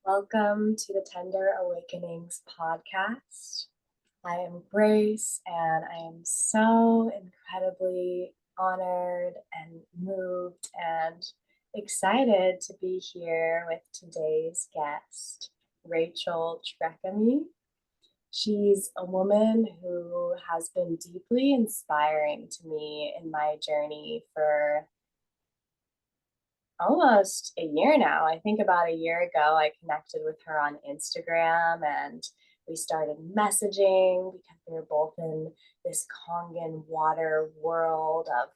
Welcome to the Tender Awakenings podcast. I am Grace, and I am so incredibly honored and moved and excited to be here with today's guest, Rachel Treckeme. She's a woman who has been deeply inspiring to me in my journey for almost a year now. I think about a year ago, I connected with her on Instagram and we started messaging because we were both in this Kangen water world of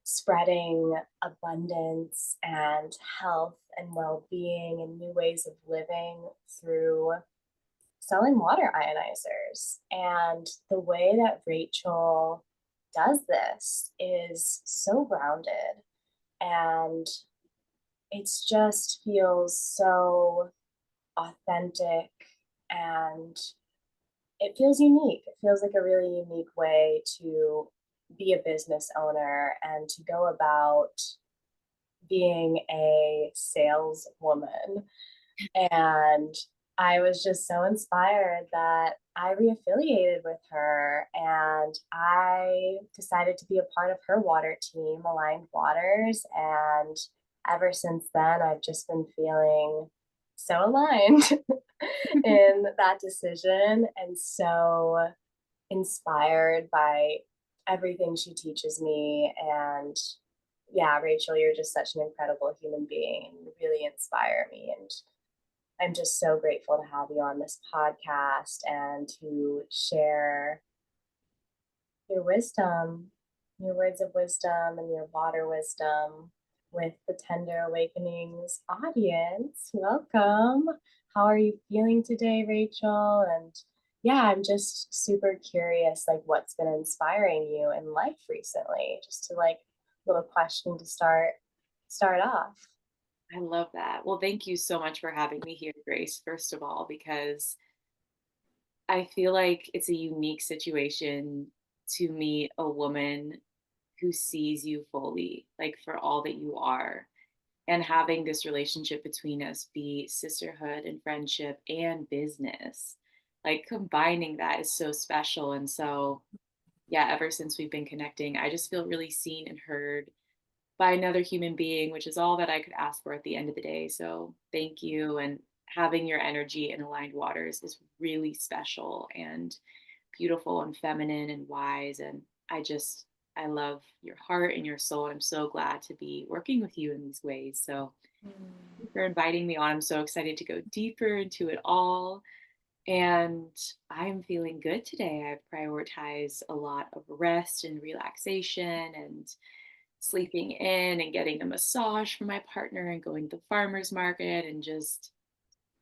spreading abundance and health and well being and new ways of living through selling water ionizers. And the way that Rachel does this is so grounded and it just feels so authentic and it feels unique. It feels like a really unique way to be a business owner and to go about being a saleswoman. And I was just so inspired that I reaffiliated with her and I decided to be a part of her water team, Aligned Waters. And ever since then, I've just been feeling so aligned in that decision and so inspired by everything she teaches me. And yeah, Rachel, you're just such an incredible human being and you really inspire me. And I'm just so grateful to have you on this podcast and to share your wisdom, your words of wisdom, and your water wisdom with the Tender Awakenings audience. Welcome. How are you feeling today, Rachel? And yeah, I'm just super curious, like what's been inspiring you in life recently? Just to like little question to start off. I love that. Well, thank you so much for having me here, Grace, first of all, because I feel like it's a unique situation to meet a woman who sees you fully, like for all that you are. And having this relationship between us be sisterhood and friendship and business, like combining that is so special. And so, yeah, ever since we've been connecting, I just feel really seen and heard by another human being, which is all that I could ask for at the end of the day. So thank you. And having your energy in aligned waters is really special and beautiful and feminine and wise. And I love your heart and your soul. And I'm so glad to be working with you in these ways. So thank you for inviting me on. I'm so excited to go deeper into it all. And I'm feeling good today. I've prioritized a lot of rest and relaxation and sleeping in and getting a massage from my partner and going to the farmer's market and just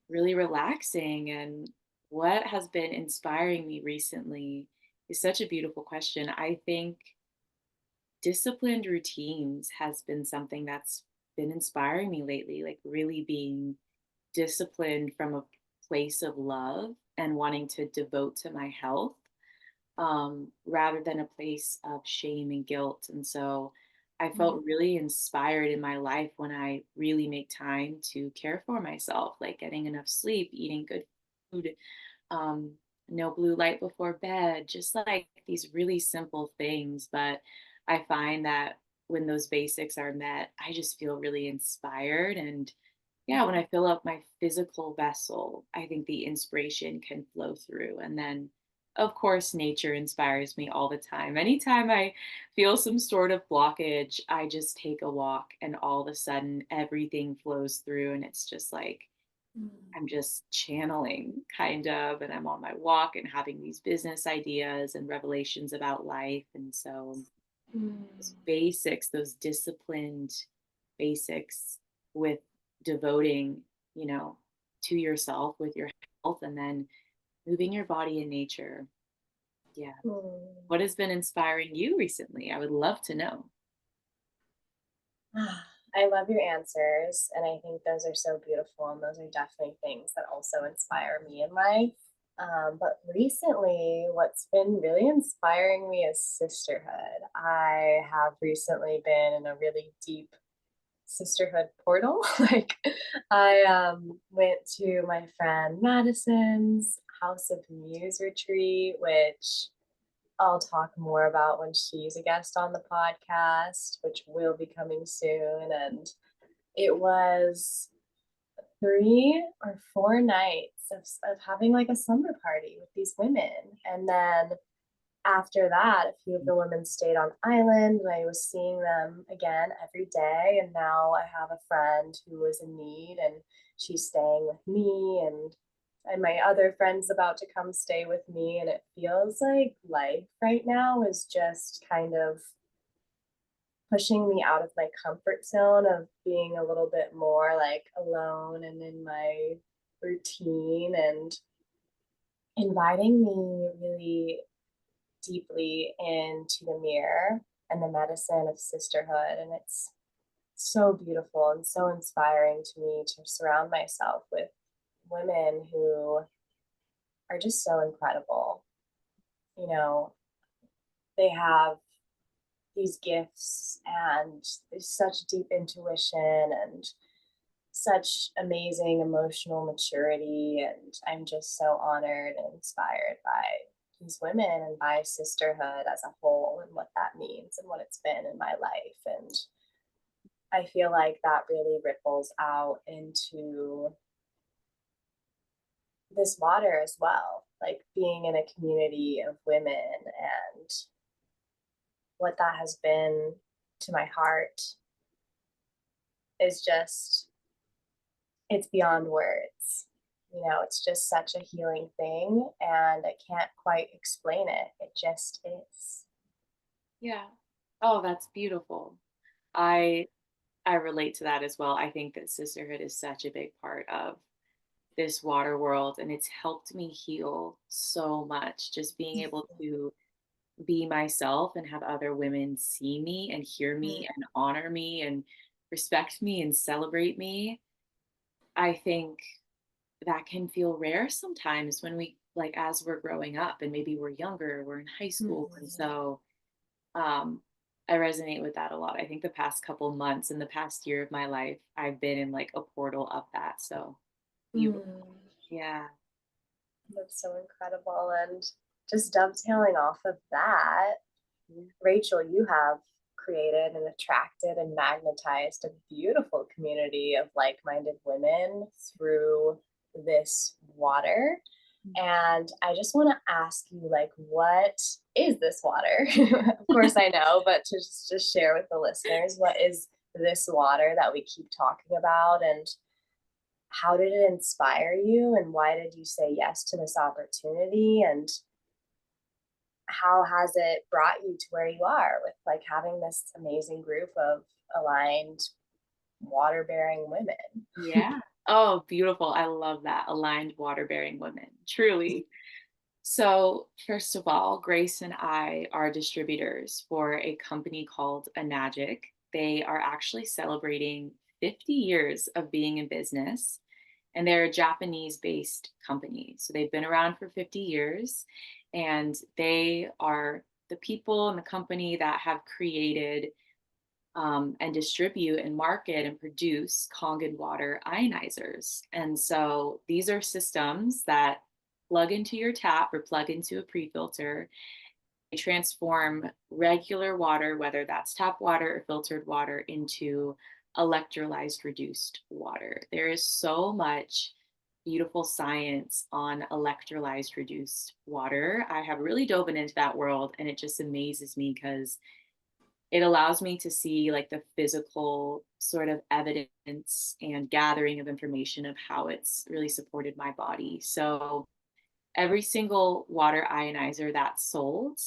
really relaxing. And what has been inspiring me recently is such a beautiful question. I think disciplined routines has been something that's been inspiring me lately, like really being disciplined from a place of love and wanting to devote to my health rather than a place of shame and guilt. And so I felt really inspired in my life when I really make time to care for myself, like getting enough sleep, eating good food, um, no blue light before bed, just like these really simple things. But I find that when those basics are met, I just feel really inspired. And yeah, when I fill up my physical vessel, I think the inspiration can flow through. And then, of course, nature inspires me all the time. Anytime I feel some sort of blockage, I just take a walk, and all of a sudden, everything flows through. And it's just like I'm just channeling, kind of. And I'm on my walk and having these business ideas and revelations about life. And so, those basics, those disciplined basics with devoting, you know, to yourself with your health and then moving your body in nature. Yeah. Mm. What has been inspiring you recently? I would love to know. I love your answers, and I think those are so beautiful, and those are definitely things that also inspire me in life. But recently, what's been really inspiring me is sisterhood. I have recently been in a really deep sisterhood portal. Like I went to my friend Madison's House of Muse retreat, which I'll talk more about when she's a guest on the podcast, which will be coming soon. And it was 3 or 4 nights of having like a slumber party with these women. And then after that, a few of the women stayed on island and I was seeing them again every day. And now I have a friend who was in need and she's staying with me and my other friend's about to come stay with me. And it feels like life right now is just kind of pushing me out of my comfort zone of being a little bit more like alone and in my routine and inviting me really deeply into the mirror and the medicine of sisterhood. And it's so beautiful and so inspiring to me to surround myself with women who are just so incredible. You know, they have these gifts and such deep intuition and such amazing emotional maturity. And I'm just so honored and inspired by these women and by sisterhood as a whole and what that means and what it's been in my life. And I feel like that really ripples out into this water as well, like being in a community of women and what that has been to my heart is just, it's beyond words. You know, it's just such a healing thing and I can't quite explain it. It just is. Yeah. Oh, that's beautiful. I I relate to that as well. I think that sisterhood is such a big part of this water world, and it's helped me heal so much. Just being able to be myself and have other women see me and hear Mm, me and honor me and respect me and celebrate me. I think that can feel rare sometimes when we, like, as we're growing up and maybe we're younger, we're in high school. And mhm, so um, I resonate with that a lot. I think the past couple months in the past year of my life, I've been in like a portal of that. So beautiful. mm. Yeah. That's so incredible. And just dovetailing off of that, Rachel, you have created and attracted and magnetized a beautiful community of like minded women through this water. And I just want to ask you, like, what is this water? Of course, I know, but to just share with the listeners, what is this water that we keep talking about? And how did it inspire you? And why did you say yes to this opportunity? And how has it brought you to where you are with like having this amazing group of aligned water bearing women? Yeah. Oh, beautiful. I love that. Aligned water bearing women. Truly. So, first of all, Grace and I are distributors for a company called Anagic. They are actually celebrating 50 years of being in business, and they're a Japanese based company. So, they've been around for 50 years, and they are the people in the company that have created and distribute and market and produce Kangen water ionizers. And so these are systems that plug into your tap or plug into a pre-filter. They transform regular water, whether that's tap water or filtered water, into electrolyzed reduced water. There is so much beautiful science on electrolyzed reduced water. I have really dove into that world and it just amazes me because it allows me to see like the physical sort of evidence and gathering of information of how it's really supported my body. So every single water ionizer that's sold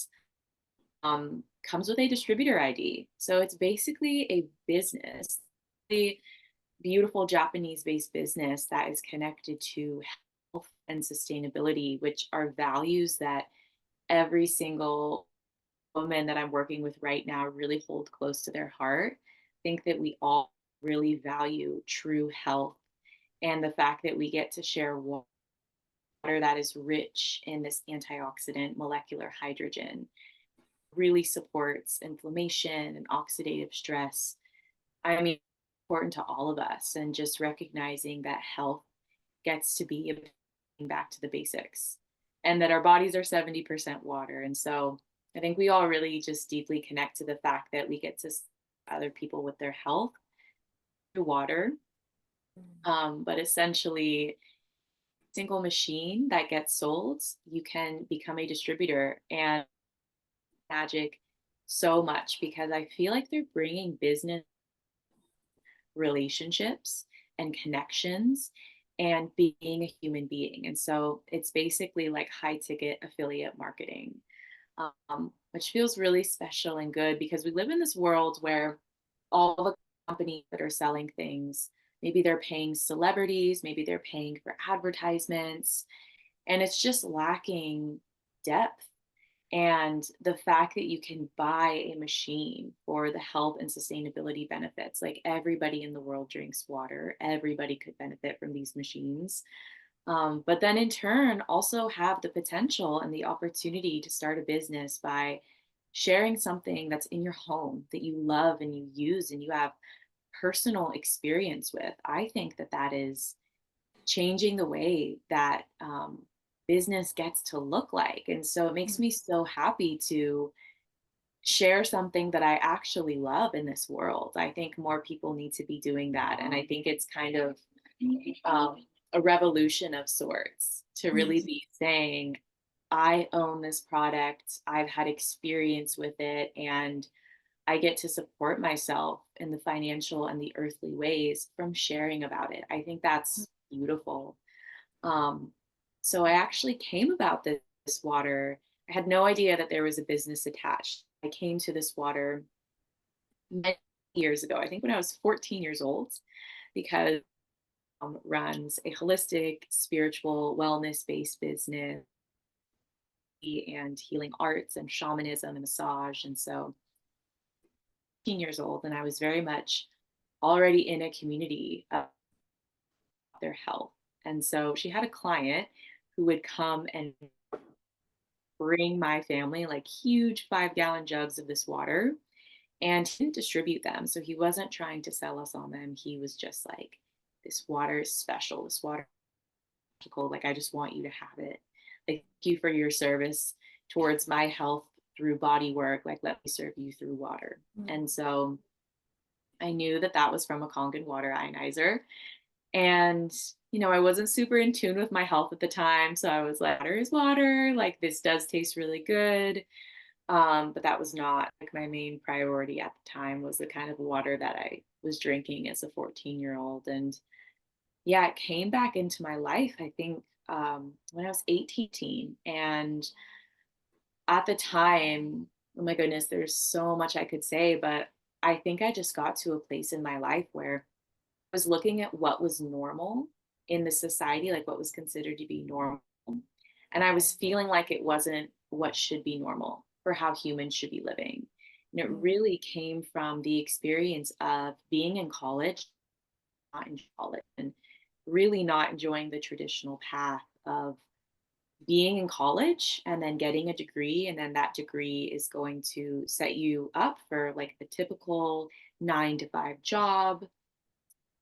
comes with a distributor ID. So it's basically a business, a beautiful Japanese based business that is connected to health and sustainability, which are values that every single women that I'm working with right now really hold close to their heart. Think that we all really value true health and the fact that we get to share water that is rich in this antioxidant molecular hydrogen really supports inflammation and oxidative stress. I mean, important to all of us, and just recognizing that health gets to be back to the basics, and that our bodies are 70% water. And so I think we all really just deeply connect to the fact that we get to other people with their health through water. But essentially, single machine that gets sold, you can become a distributor, and magic so much because I feel like they're bringing business relationships and connections and being a human being. And so it's basically like high ticket affiliate marketing, which feels really special and good because we live in this world where all the companies that are selling things, maybe they're paying celebrities, maybe they're paying for advertisements, and it's just lacking depth. And the fact that you can buy a machine for the health and sustainability benefits, like everybody in the world drinks water, everybody could benefit from these machines. But then in turn, also have the potential and the opportunity to start a business by sharing something that's in your home that you love and you use and you have personal experience with. I think that that is changing the way that business gets to look like. And so it makes me so happy to share something that I actually love in this world. I think more people need to be doing that. And I think it's kind of a revolution of sorts to really be saying, I own this product, I've had experience with it, and I get to support myself in the financial and the earthly ways from sharing about it. I think that's beautiful. Um, so I actually came about this water. I had no idea that there was a business attached. I came to this water many years ago, I think when I was 14 years old, because runs a holistic, spiritual, wellness based business and healing arts and shamanism and massage. And so 15 years old, and I was very much already in a community of their health. And so she had a client who would come and bring my family like huge 5 gallon jugs of this water, and he didn't distribute them. So he wasn't trying to sell us on them. He was just like, this water is special. This water is magical. Like, I just want you to have it. Like, thank you for your service towards my health through body work. Like, let me serve you through water. And so I knew that that was from a Kangen water ionizer. And, I wasn't super in tune with my health at the time. So I was like, water is water. Like, this does taste really good. But that was not like my main priority at the time, was the kind of water that I was drinking as a 14-year-old. And yeah, it came back into my life, I think, when I was 18. And at the time, oh my goodness, there's so much I could say, but I think I just got to a place in my life where I was looking at what was normal in the society, like what was considered to be normal. And I was feeling like it wasn't what should be normal for how humans should be living. And it really came from the experience of being in college, not in college, and really not enjoying the traditional path of being in college and then getting a degree. And then that degree is going to set you up for like the typical 9 to 5 job.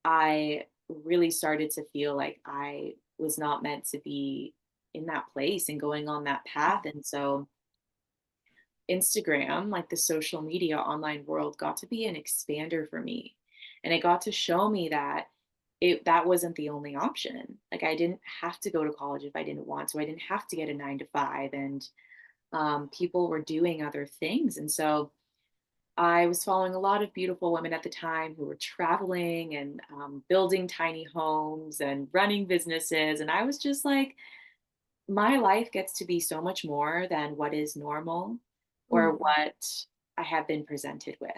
I really started to feel like I was not meant to be in that place and going on that path. And so Instagram, like the social media online world, got to be an expander for me. And it got to show me that that wasn't the only option. Like, I didn't have to go to college if I didn't want to. I didn't have to get a 9 to 5, and people were doing other things. And so I was following a lot of beautiful women at the time who were traveling and building tiny homes and running businesses. And I was just like, my life gets to be so much more than what is normal or what I have been presented with.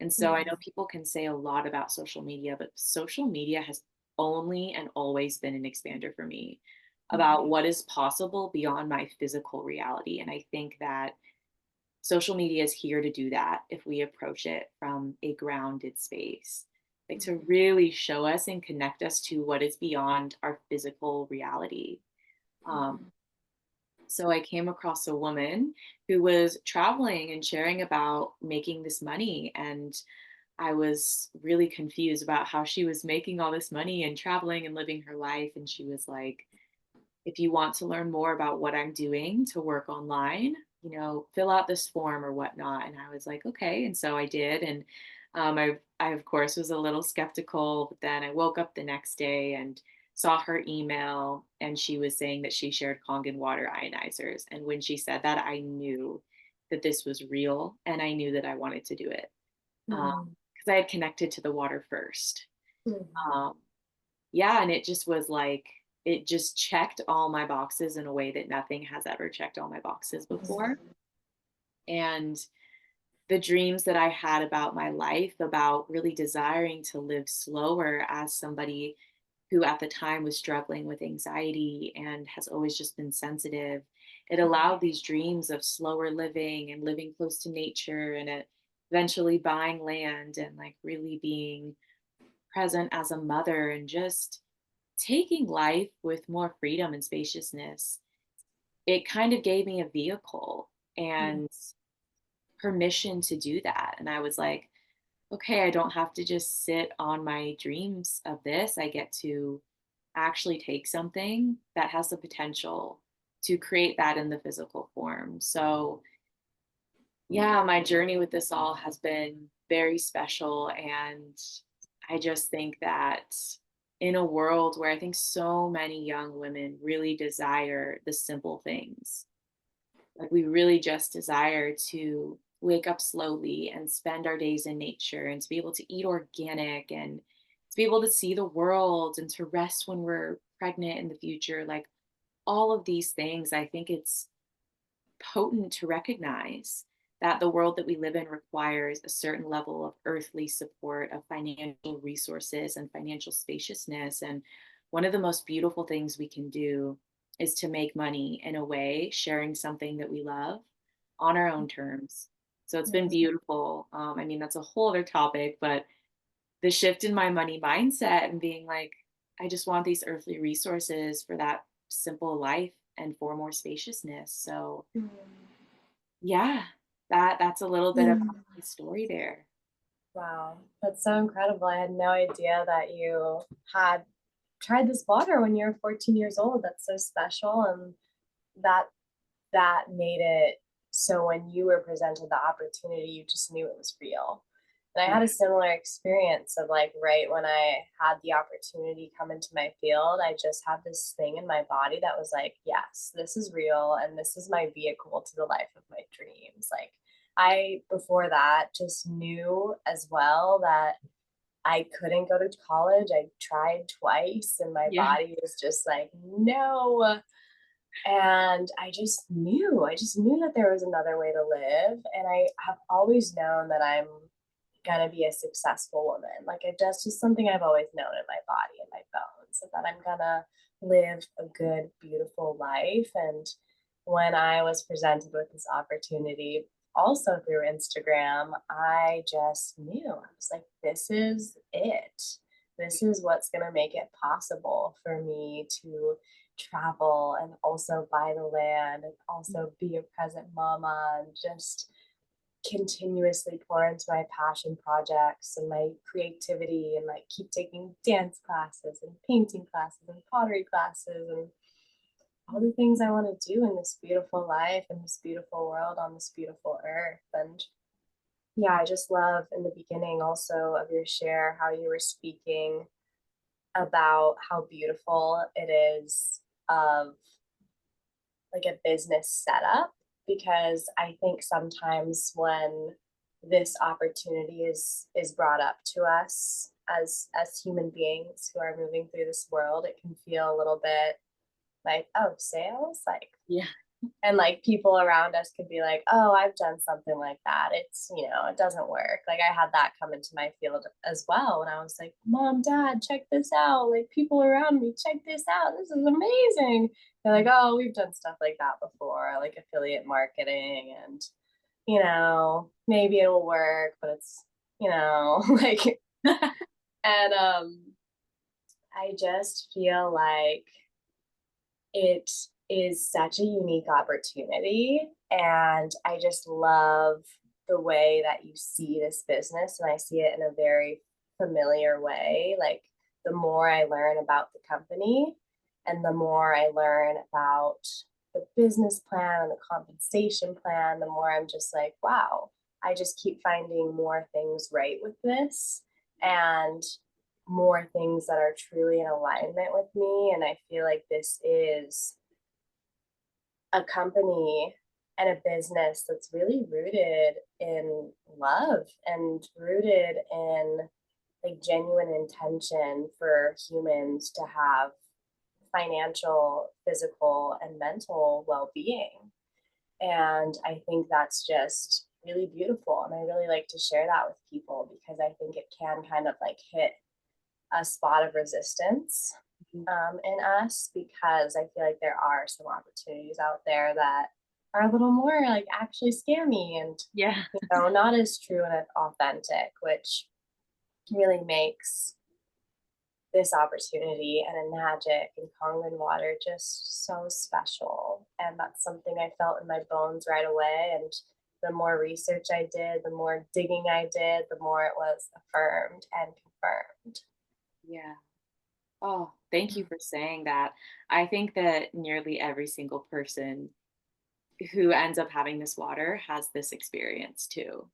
And so I know people can say a lot about social media, but social media has only and always been an expander for me about what is possible beyond my physical reality. And I think that social media is here to do that if we approach it from a grounded space, like to really show us and connect us to what is beyond our physical reality. Um, so I came across a woman who was traveling and sharing about making this money. And I was really confused about how she was making all this money and traveling and living her life. And she was like, if you want to learn more about what I'm doing to work online, fill out this form or whatnot. And I was like, okay. And so I did. And I of course was a little skeptical, but then I woke up the next day and saw her email, and she was saying that she shared Kangen water ionizers. And when she said that, I knew that this was real, and I knew that I wanted to do it Mm, because I had connected to the water first. mm, Um, yeah, and it just was like, it just checked all my boxes in a way that nothing has ever checked all my boxes before. mm, And the dreams that I had about my life, about really desiring to live slower as somebody who at the time was struggling with anxiety and has always just been sensitive, it allowed these dreams of slower living and living close to nature, and eventually buying land and like really being present as a mother and just taking life with more freedom and spaciousness. It kind of gave me a vehicle mm, and permission to do that. And I was like, okay, I don't have to just sit on my dreams of this. I get to actually take something that has the potential to create that in the physical form. So, yeah, my journey with this all has been very special. And I just think that in a world where I think so many young women really desire the simple things, like we really just desire to wake up slowly and spend our days in nature and to be able to eat organic and to be able to see the world and to rest when we're pregnant in the future. Like all of these things, I think it's potent to recognize that the world that we live in requires a certain level of earthly support, of financial resources and financial spaciousness. And one of the most beautiful things we can do is to make money in a way, sharing something that we love on our own terms. So it's been mm. beautiful. I mean, that's a whole other topic, but the shift in my money mindset and being like, I just want these earthly resources for that simple life and for more spaciousness. So Mm. yeah, that's a little bit about Mm. my story there. Wow, that's so incredible. I had no idea that you had tried this water when you were 14 years old. That's so special. And that that made it so when you were presented the opportunity, you just knew it was real. And I Yeah. had a similar experience of like right when I had the opportunity come into my field, I just had this thing in my body that was like, yes, this is real and this is my vehicle to the life of my dreams. Like I before that just knew as well that I couldn't go to college. I tried twice and my Yeah. body was just like, no. And I just knew that there was another way to live. And I have always known that I'm gonna be a successful woman. Like that's just something I've always known in my body and my bones, that I'm gonna live a good, beautiful life. And when I was presented with this opportunity, also through Instagram, I just knew. I was like, this is it. This is what's gonna make it possible for me to travel and also buy the land and also be a present mama and just continuously pour into my passion projects and my creativity and like keep taking dance classes and painting classes and pottery classes and all the things I want to do in this beautiful life in this beautiful world on this beautiful earth. And yeah, I just love in the beginning also of your share how you were speaking about how beautiful it is of like a business setup, because I think sometimes when this opportunity is brought up to us as human beings who are moving through this world, it can feel a little bit like, oh, sales, like, Yeah. and like people around us could be like, oh, I've done something like that, it's, it doesn't work. Like I had that come into my field as well, and I was like, mom, dad, check this out, like people around me, check this out, this is amazing. They're like, oh, we've done stuff like that before, like affiliate marketing, and maybe it'll work, but it's like, and I just feel like it is such a unique opportunity. And I just love the way that you see this business, and I see it in a very familiar way. Like the more I learn about the company and the more I learn about the business plan and the compensation plan, the more I'm just like, wow, I just keep finding more things right with this and more things that are truly in alignment with me. And I feel like this is a company and a business that's really rooted in love and rooted in like genuine intention for humans to have financial, physical, and mental well-being. And I think that's just really beautiful. And I really like to share that with people because I think it can kind of like hit a spot of resistance Mhm. in us, because I feel like there are some opportunities out there that are a little more like actually scammy and, Yeah. not as true and authentic, which really makes this opportunity and a magic in Kangen water just so special. And that's something I felt in my bones right away. And the more research I did, the more digging I did, the more it was affirmed and confirmed. Yeah. Oh, thank you for saying that. I think that nearly every single person who ends up having this water has this experience too,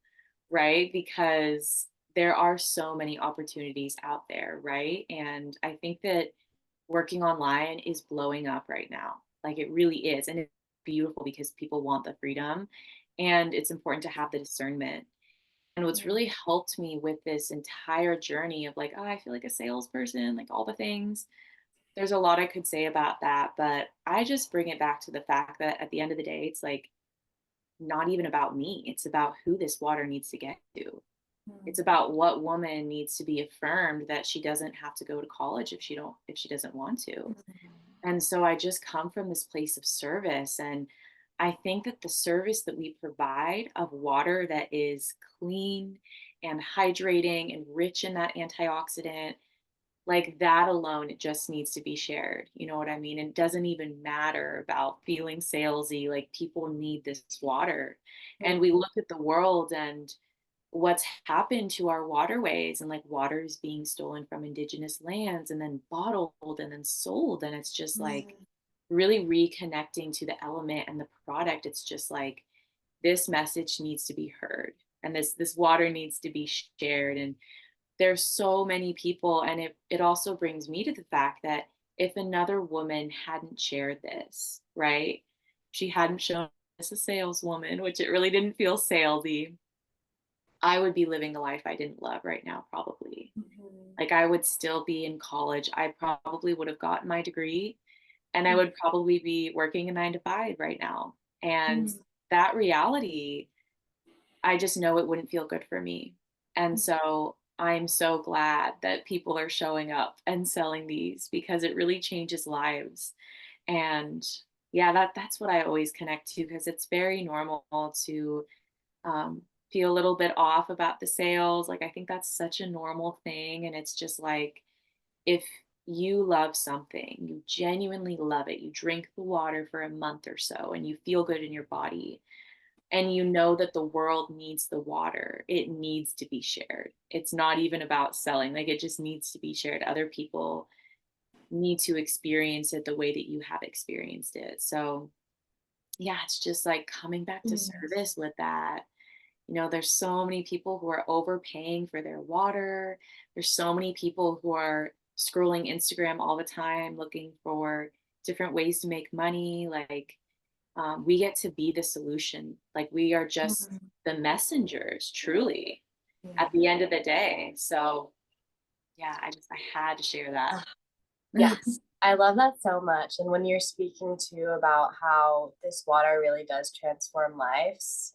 right? Because there are so many opportunities out there, right? And I think that working online is blowing up right now. Like it really is. And it's beautiful because people want the freedom and it's important to have the discernment. And what's Mm, really helped me with this entire journey of like, oh, I feel like a salesperson, like all the things, there's a lot I could say about that, but I just bring it back to the fact that at the end of the day, it's like not even about me. It's about who this water needs to get to. It's mm, about what woman needs to be affirmed that she doesn't have to go to college if she doesn't want to. mm, And so I just come from this place of service, and I think that the service that we provide of water that is clean and hydrating and rich in that antioxidant, like that alone, it just needs to be shared. You know what I mean? It doesn't even matter about feeling salesy. Like people need this water. And we mm, look at the world and what's happened to our waterways, and like water is being stolen from indigenous lands and then bottled and then sold. And it's just like mm, really reconnecting to the element and the product. It's just like this message needs to be heard and this water needs to be shared. And there's so many people, and it also brings me to the fact that if another woman hadn't shared this, right, she hadn't shown as a saleswoman, which it really didn't feel salesy, I would be living the life I didn't love right now, probably. mhm, Like I would still be in college. I probably would have gotten my degree and I mm, would probably be working a 9 to 5 right now. And mm, that reality, I just know it wouldn't feel good for me. And mm. so I'm so glad that people are showing up and selling these because it really changes lives. And yeah, that's what I always connect to because it's very normal to um, feel a little bit off about the sales. Like I think that's such a normal thing. And it's just like if you love something, you genuinely love it, you drink the water for a month or so and you feel good in your body and you know that the world needs the water, it needs to be shared. It's not even about selling, like it just needs to be shared. Other people need to experience it the way that you have experienced it. So, yeah, it's just like coming back to Mm, service with that. You know, there's so many people who are overpaying for their water. There's so many people who are scrolling Instagram all the time looking for different ways to make money. Like, we get to be the solution. Like, we are just mm. the messengers, truly, Yeah. at the end of the day. So, yeah, I had to share that. Ah, yes, I love that so much. And when you're speaking too about how this water really does transform lives,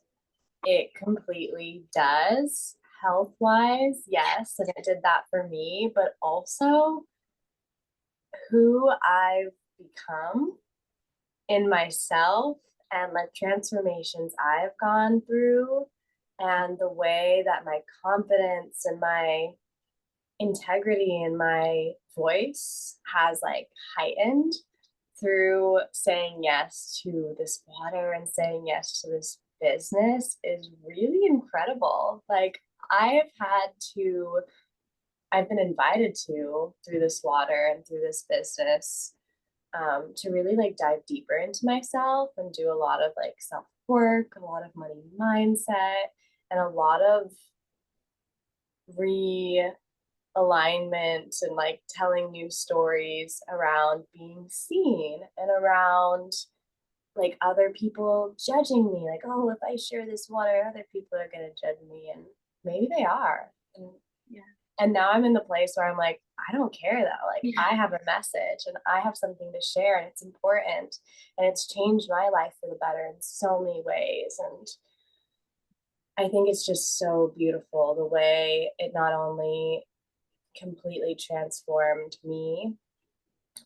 it completely does health wise, yes. And it did that for me, but also who I've become in myself and like transformations I've gone through, and the way that my confidence and my integrity and my voice has like heightened through saying yes to this water and saying yes to this business is really incredible. Like I've had to, I've been invited to through this water and through this business to really like dive deeper into myself and do a lot of like self work, a lot of money mindset, and a lot of realignment and like telling new stories around being seen and around like other people judging me. Like, oh, if I share this water, other people are going to judge me. And maybe they are. Yeah. And now I'm in the place where I'm like, I don't care though. Like, Yeah. I have a message and I have something to share, and it's important. And it's changed my life for the better in so many ways. And I think it's just so beautiful the way it not only completely transformed me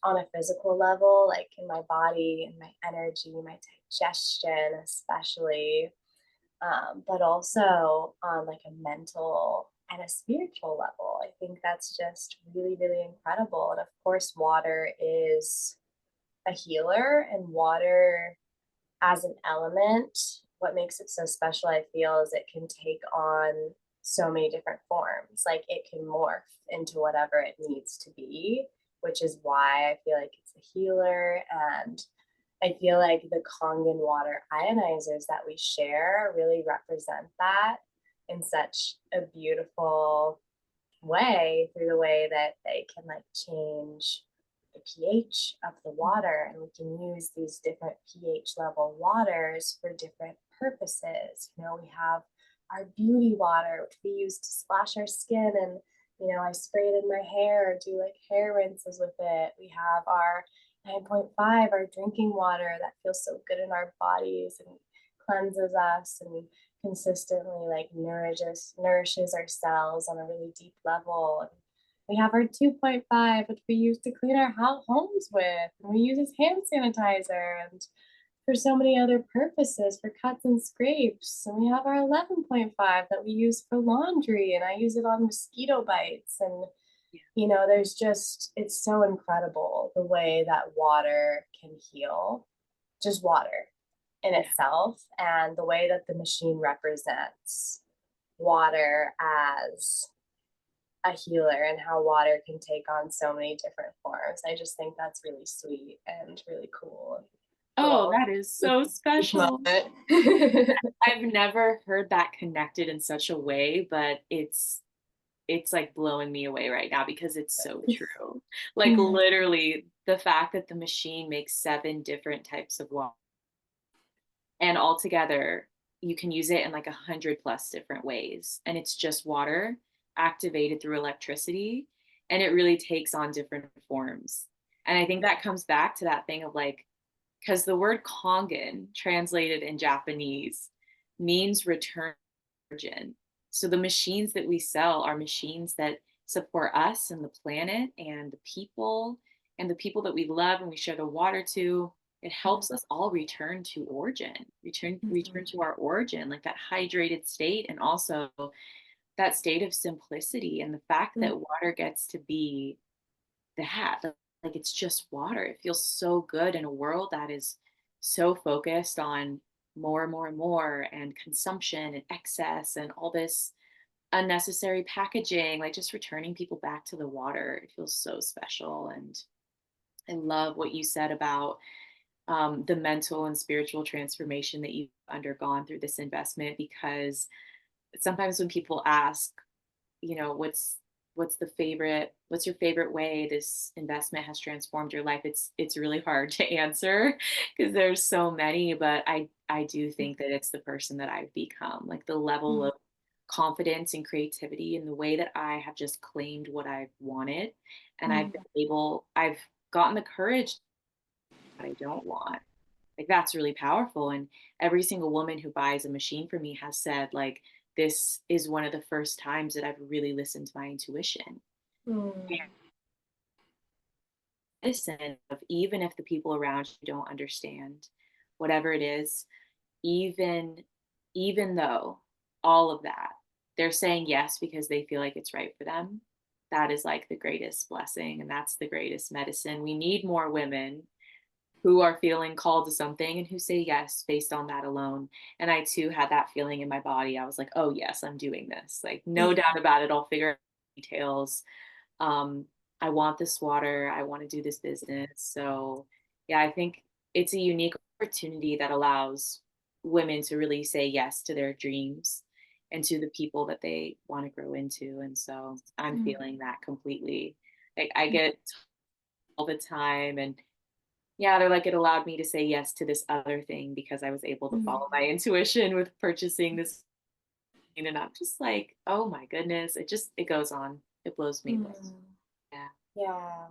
on a physical level, like in my body and my energy, my digestion, especially, but also on like a mental and a spiritual level. I think that's just really, really incredible. And of course, water is a healer, and water as an element, what makes it so special, I feel, is it can take on so many different forms. Like it can morph into whatever it needs to be, which is why I feel like it's a healer. And I feel like the Kangen water ionizers that we share really represent that in such a beautiful way, through the way that they can like change the pH of the water, and we can use these different pH level waters for different purposes. You know, we have our beauty water, which we use to splash our skin, and you know, I spray it in my hair, do like hair rinses with it. We have our 9.5, our drinking water that feels so good in our bodies and cleanses us and consistently like nourishes our cells on a really deep level. And we have our 2.5, which we use to clean our homes with, and we use as hand sanitizer and for so many other purposes, for cuts and scrapes. And we have our 11.5 that we use for laundry, and I use it on mosquito bites. And you know, there's just, it's so incredible the way that water can heal, just water in Yeah. itself, and the way that the machine represents water as a healer and how water can take on so many different forms. I just think that's really sweet and really cool. Oh, Little that is so special. moment. I've never heard that connected in such a way, but it's like blowing me away right now because it's so true. Like literally the fact that the machine makes 7 different types of water, and altogether you can use it in like 100 plus different ways, and it's just water activated through electricity, and it really takes on different forms. And I think that comes back to that thing of like, because the word Kangen translated in Japanese means return origin. So the machines that we sell are machines that support us and the planet and the people that we love and we share the water to. It helps us all return to origin, return to our origin, like that hydrated state, and also that state of simplicity, and the fact that water gets to be that, like it's just water. It feels so good in a world that is so focused on more and more and more, and consumption and excess and all this unnecessary packaging. Like just returning people back to the water, it feels so special. And I love what you said about the mental and spiritual transformation that you've undergone through this investment, because sometimes when people ask, you know, what's your favorite way this investment has transformed your life, it's really hard to answer because there's so many, but I do think that it's the person that I've become, like the level of confidence and creativity in the way that I have just claimed what I've wanted, and I've gotten the courage that I don't want. Like that's really powerful. And every single woman who buys a machine from me has said, like, this is one of the first times that I've really listened to my intuition. Listen, of even if the people around you don't understand, whatever it is, even even though all of that, they're saying yes because they feel like it's right for them. That is like the greatest blessing, and that's the greatest medicine. We need more women who are feeling called to something and who say yes based on that alone. And I too had that feeling in my body. I was like, oh, yes, I'm doing this. Like, no doubt about it. I'll figure out details. Um, I want this water. I want to do this business. So, yeah, I think it's a unique opportunity that allows women to really say yes to their dreams and to the people that they want to grow into. And so I'm feeling that completely. Like, I get all the time. And yeah, they're like, it allowed me to say yes to this other thing because I was able to follow my Mhm. intuition with purchasing this. And I'm just like, oh my goodness. It goes on. It blows me away. Mhm. Yeah. Yeah.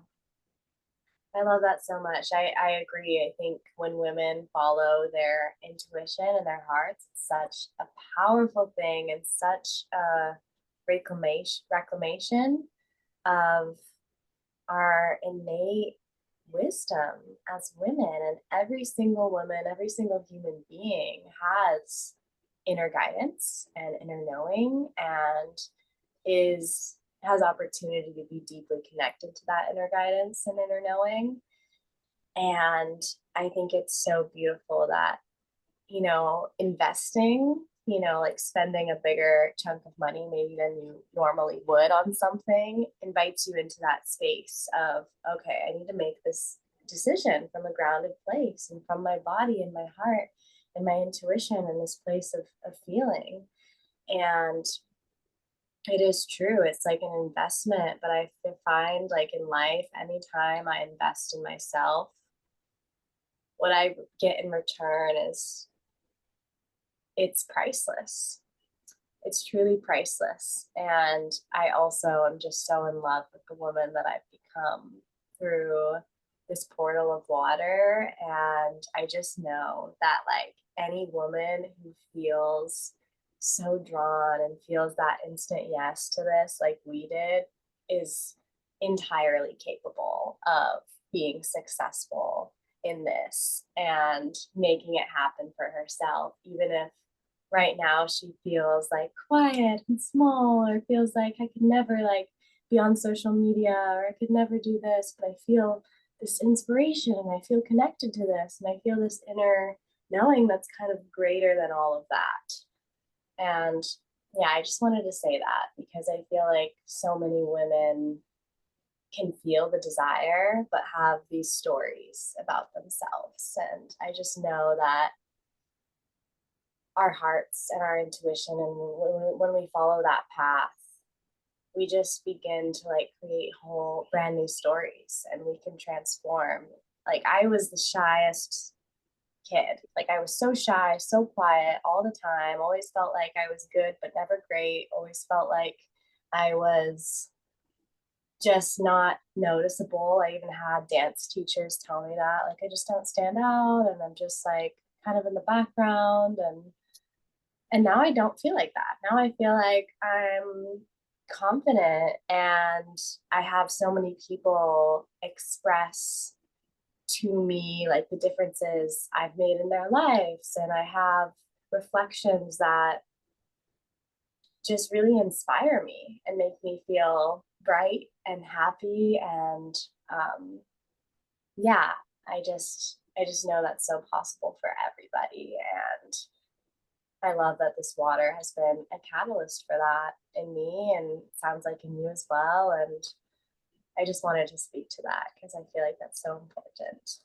I love that so much. I agree. I think when women follow their intuition and their hearts, it's such a powerful thing and such a reclamation of our innate wisdom as women. And every single woman, every single human being has inner guidance and inner knowing and is has opportunity to be deeply connected to that inner guidance and inner knowing. And I think it's so beautiful that, investing, like spending a bigger chunk of money maybe than you normally would on something invites you into that space of, okay, I need to make this decision from a grounded place and from my body and my heart and my intuition and this place of feeling. And it is true. It's like an investment, but I find like in life, anytime I invest in myself, what I get in return is it's priceless. It's truly priceless. And I also am just so in love with the woman that I've become through this portal of water. And I just know that, like, any woman who feels so drawn and feels that instant yes to this, like we did, is entirely capable of being successful in this and making it happen for herself, even if right now she feels like quiet and small or feels like I could never like be on social media or I could never do this, but I feel this inspiration and I feel connected to this and I feel this inner knowing that's kind of greater than all of that. And yeah, I just wanted to say that because I feel like so many women can feel the desire but have these stories about themselves, and I just know that our hearts and our intuition, and when we follow that path, we just begin to like create whole brand new stories and we can transform. Like, I was the shyest kid. Like, I was so shy, so quiet all the time, always felt like I was good but never great, always felt like I was just not noticeable. I even had dance teachers tell me that, like, I just don't stand out and I'm just like kind of in the background. And now I don't feel like that. Now I feel like I'm confident and I have so many people express to me like the differences I've made in their lives. And I have reflections that just really inspire me and make me feel bright and happy. And um, yeah, I just know that's so possible for everybody. And I love that this water has been a catalyst for that in me and sounds like in you as well. And I just wanted to speak to that because I feel like that's so important.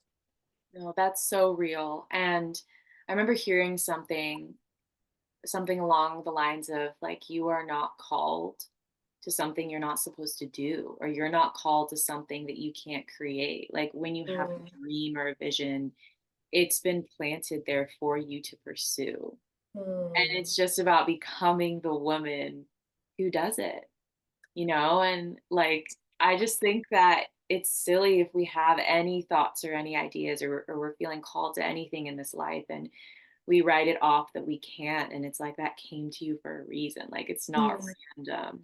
No, that's so real. And I remember hearing something along the lines of like, you are not called to something you're not supposed to do, or you're not called to something that you can't create. Like, when you have Mm, a dream or a vision, it's been planted there for you to pursue. And mm, it's just about becoming the woman who does it, And like, I just think that it's silly if we have any thoughts or any ideas, or we're feeling called to anything in this life and we write it off that we can't. And it's like, that came to you for a reason. Like, it's not mm, random.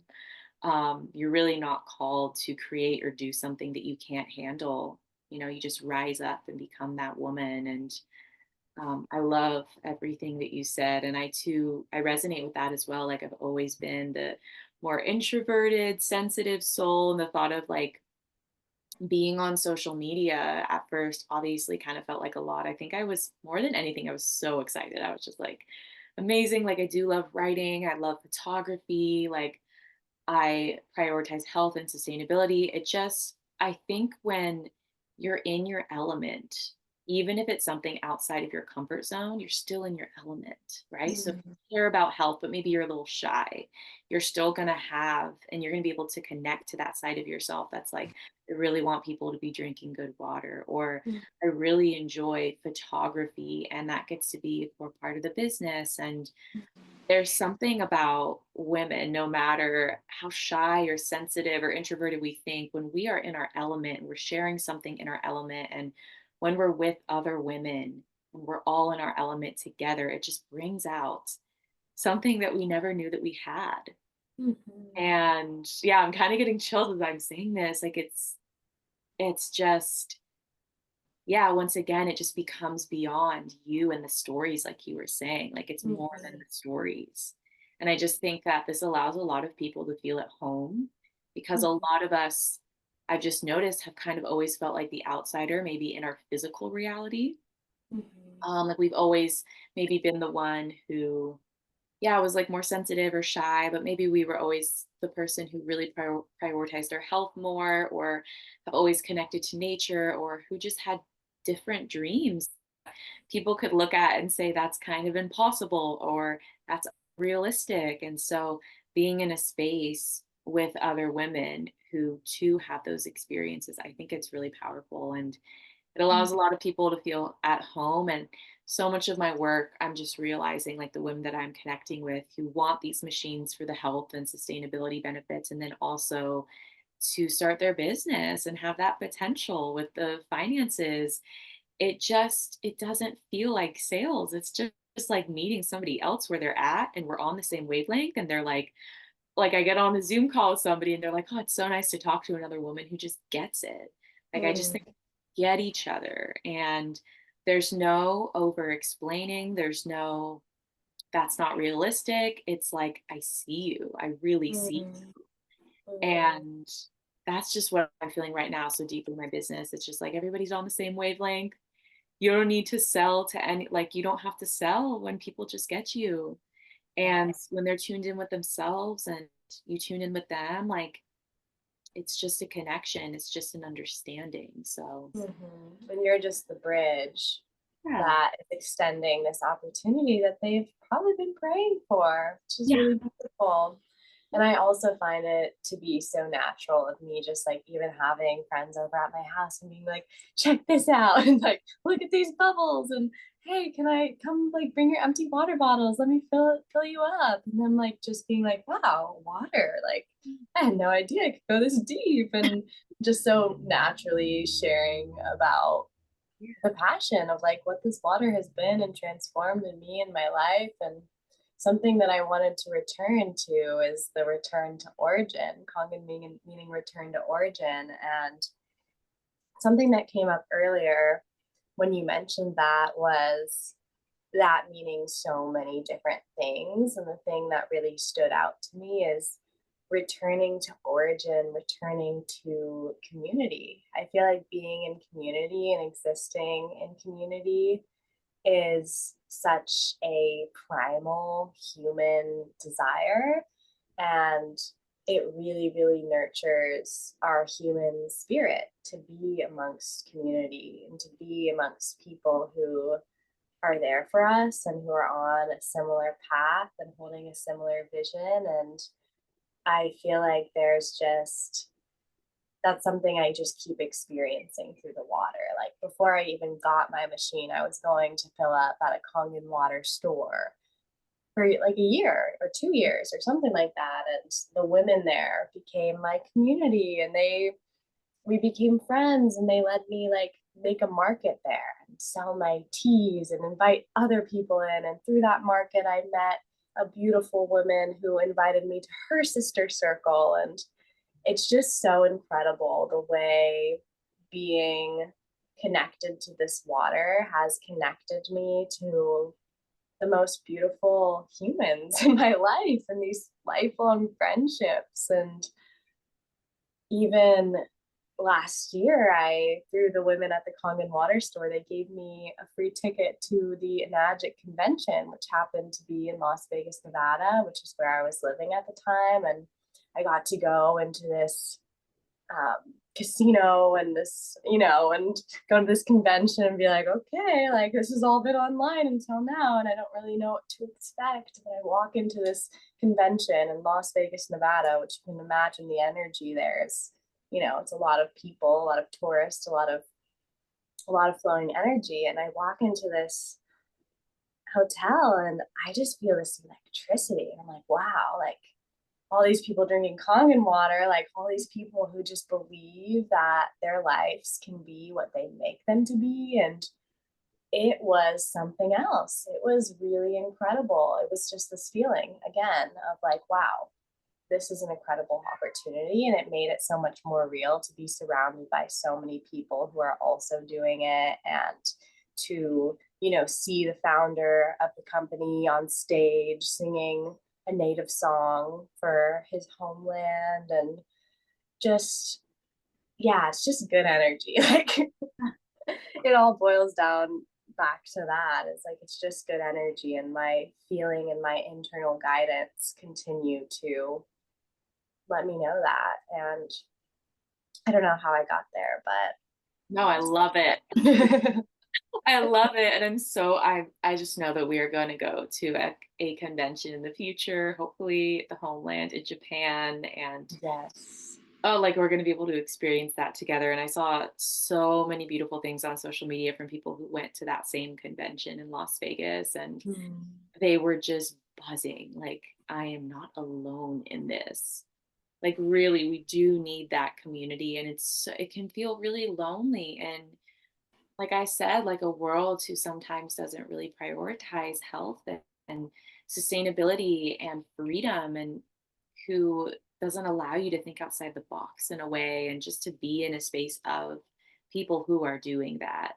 You're really not called to create or do something that you can't handle. You just rise up and become that woman. And I love everything that you said. And I too, I resonate with that as well. Like, I've always been the more introverted, sensitive soul, and the thought of like being on social media at first obviously kind of felt like a lot. I think I was more than anything, I was so excited. I was just like, amazing. Like, I do love writing, I love photography, like, I prioritize health and sustainability. It just, I think when you're in your element, even if it's something outside of your comfort zone, you're still in your element, right? So if Mhm. you care about health, but maybe you're a little shy, you're still going to have, and you're going to be able to connect to that side of yourself that's like, I really want people to be drinking good water, or I really enjoy photography, and that gets to be a core part of the business. And there's something about women, no matter how shy or sensitive or introverted we think, when we are in our element and we're sharing something in our element, and when we're with other women, when we're all in our element together, it just brings out something that we never knew that we had. Mhm. And yeah, I'm kind of getting chills as I'm saying this. Like, it's just, yeah, once again, it just becomes beyond you and the stories, like you were saying. Like, it's more than Mhm. the stories. And I just think that this allows a lot of people to feel at home, because a Mhm. lot of us, I've just noticed, have kind of always felt like the outsider, maybe in our physical reality. Mhm. Like, we've always maybe been the one who, yeah, was like more sensitive or shy, but maybe we were always the person who really prioritized their health more, or have always connected to nature, or who just had different dreams people could look at and say that's kind of impossible, or that's realistic. And so being in a space with other women who too have those experiences, I think it's really powerful, and it allows a lot of people to feel at home. And so much of my work, I'm just realizing, like, the women that I'm connecting with who want these machines for the health and sustainability benefits, and then also to start their business and have that potential with the finances, it doesn't feel like sales. It's just like meeting somebody else where they're at, and we're on the same wavelength, and they're like, I get on a Zoom call with somebody and they're like, "Oh, it's so nice to talk to another woman who just gets it." Like, I just Mm. think we get each other, and there's no over explaining. There's no, that's not realistic. It's like, I see you. I really see. Mm. Mm. And that's just what I'm feeling right now so deeply in my business. It's just like everybody's on the same wavelength. You don't need to sell to any, like, you don't have to sell when people just get you. And Right. when they're tuned in with themselves and you tune in with them, like, it's just a connection. It's just an understanding. So Mhm. And you're just the bridge yeah. that is extending this opportunity that they've probably been praying for, which is Yeah. really beautiful. And I also find it to be so natural of me just like even having friends over at my house and being like, check this out and like look at these bubbles and hey, can I come like bring your empty water bottles? Let me fill you up. And then like just being like, wow, water. Like I had no idea it could go this deep and just so naturally sharing about the passion of like what this water has been and transformed in me and my life. And something that I wanted to return to is the return to origin, Kangen meaning return to origin. And something that came up earlier when you mentioned that was that meaning so many different things. And the thing that really stood out to me is returning to origin, returning to community. I feel like being in community and existing in community is such a primal human desire. And it really, really nurtures our human spirit to be amongst community and to be amongst people who are there for us and who are on a similar path and holding a similar vision. And I feel like there's just that's something I just keep experiencing through the water. Like before I even got my machine, I was going to fill up at a Kangen water store for like a year or 2 years or something like that. And the women there became my community and we became friends and they let me like make a market there and sell my teas and invite other people in. And through that market, I met a beautiful woman who invited me to her sister circle. And it's just so incredible the way being connected to this water has connected me to the most beautiful humans in my life and these lifelong friendships. And even last year, I through the women at the Kangen water store, they gave me a free ticket to the Enagic convention, which happened to be in Las Vegas, Nevada, which is where I was living at the time. And I got to go into this casino and this, and go to this convention and be like, okay, like this has all been online until now, and I don't really know what to expect. But I walk into this convention in Las Vegas, Nevada, which you can imagine the energy there is, it's a lot of people, a lot of tourists, a lot of flowing energy. And I walk into this hotel and I just feel this electricity. And I'm like, wow, like all these people drinking Kangen water, like all these people who just believe that their lives can be what they make them to be. And it was something else. It was really incredible. It was just this feeling again of like, wow, this is an incredible opportunity. And it made it so much more real to be surrounded by so many people who are also doing it, and to, see the founder of the company on stage singing a native song for his homeland. And just, yeah, it's just good energy. Like it all boils down back to that. It's like it's just good energy, and my feeling and my internal guidance continue to let me know that. And I don't know how I got there, No, I love it. but I love it. And I just know that we are going to go to a convention in the future, hopefully at the homeland in Japan. And yes. oh, like we're going to be able to experience that together. And I saw so many beautiful things on social media from people who went to that same convention in Las Vegas, and Mm. they were just buzzing. Like, I am not alone in this. Like, really, we do need that community. And it can feel really lonely. And like I said, like a world who sometimes doesn't really prioritize health and sustainability and freedom, and who doesn't allow you to think outside the box in a way, and just to be in a space of people who are doing that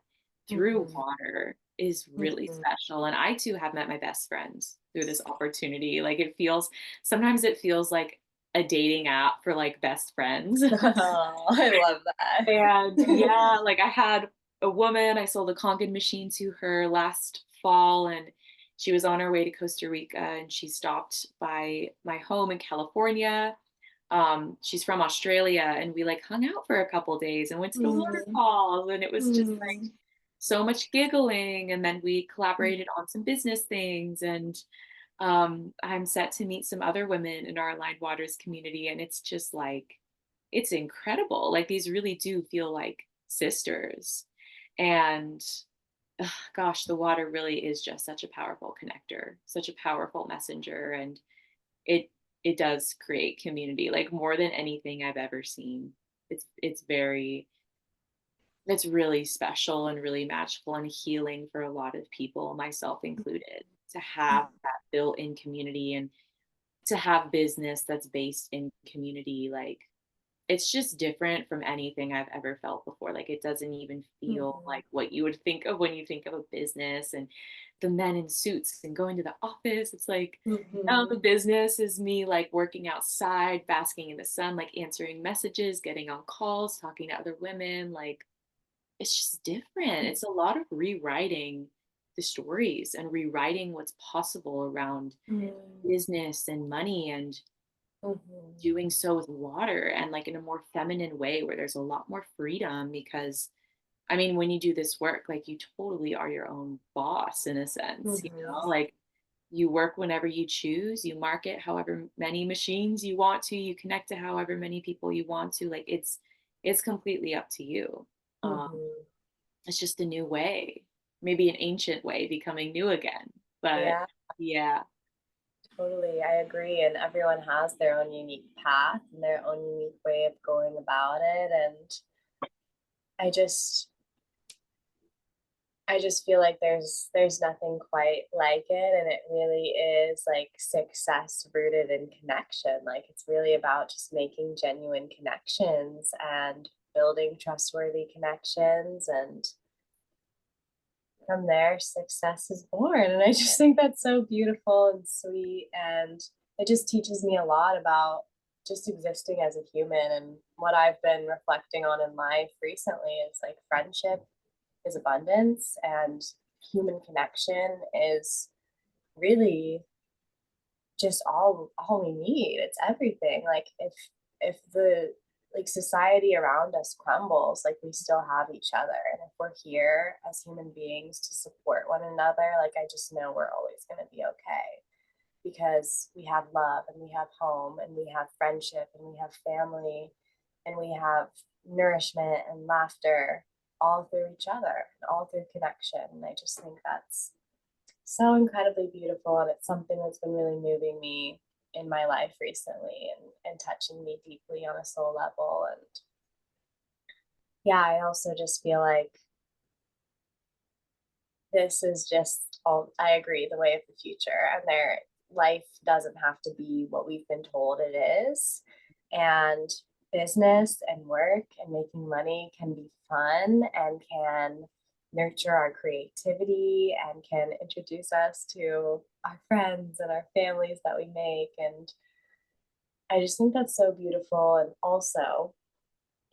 through Mhm. water is really Mhm. special. And I too have met my best friends through this opportunity. Like, sometimes it feels like a dating app for like best friends. Oh, I love that. And yeah, like I had a woman, I sold a Kangen machine to her last fall, and she was on her way to Costa Rica, and she stopped by my home in California. She's from Australia, and we like hung out for a couple days and went to the Mm. waterfalls, and it was just like Mm. so much giggling. And then we collaborated on some business things. And I'm set to meet some other women in our Aligned Waters community, and it's just like, it's incredible. Like, these really do feel like sisters. And gosh, the water really is just such a powerful connector, such a powerful messenger. And it it does create community, like more than anything I've ever seen. It's really special and really magical and healing for a lot of people, myself included, to have that built-in community, and to have business that's based in community. Like, it's just different from anything I've ever felt before. Like, it doesn't even feel Mhm. like what you would think of when you think of a business and the men in suits and going to the office. It's like, no, the Mhm. business is me like working outside, basking in the sun, like answering messages, getting on calls, talking to other women. Like, it's just different. It's a lot of rewriting the stories and rewriting what's possible around Mhm. business and money, and Mhm. doing so with water, and like in a more feminine way where there's a lot more freedom. Because I mean, when you do this work, like, you totally are your own boss in a sense, Mhm. like, you work whenever you choose, you market however many machines you want to, you connect to however many people you want to. Like, it's completely up to you. um Mhm. it's just a new way, maybe an ancient way becoming new again. But Yeah, yeah. totally. I agree. And everyone has their own unique path and their own unique way of going about it. And I just I just feel like there's nothing quite like it, and it really is like success rooted in connection. Like it's really about just making genuine connections and building trustworthy connections, and from there success is born. And I just think that's so beautiful and sweet, and it just teaches me a lot about just existing as a human. And what I've been reflecting on in life recently is like friendship is abundance, and human connection is really just all we need. It's everything. Like if the like society around us crumbles, like we still have each other. And if we're here as human beings to support one another, like I just know we're always gonna be okay. Because we have love and we have home and we have friendship and we have family and we have nourishment and laughter all through each other and all through connection. And I just think that's so incredibly beautiful, and it's something that's been really moving me in my life recently, and touching me deeply on a soul level. And yeah, I also just feel like this is just all, I agree, the way of the future. And their life doesn't have to be what we've been told it is. And business and work and making money can be fun and can nurture our creativity and can introduce us to our friends and our families that we make. And I just think that's so beautiful. And also,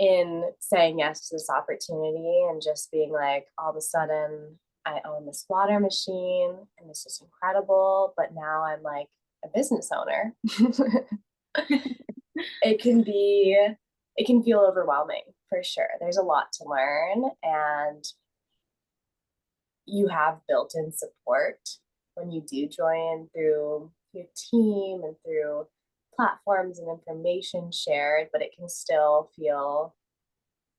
in saying yes to this opportunity and just being like, all of a sudden, I own this water machine and this is incredible, but now I'm like a business owner. it can be, it can feel overwhelming for sure. There's a lot to learn, and you have built-in support when you do join through your team and through platforms and information shared, but it can still feel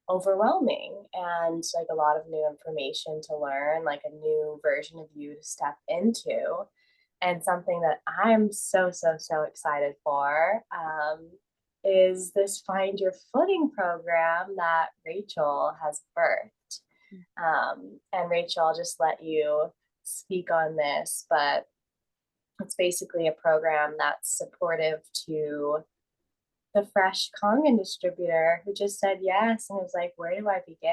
overwhelming, and like a lot of new information to learn, like a new version of you to step into. And something that I'm so excited for is this Find Your Footing program that Rachel has birthed. And Rachel, I'll just let you speak on this, but it's basically a program that's supportive to the fresh Kangen distributor who just said yes and was like, where do I begin?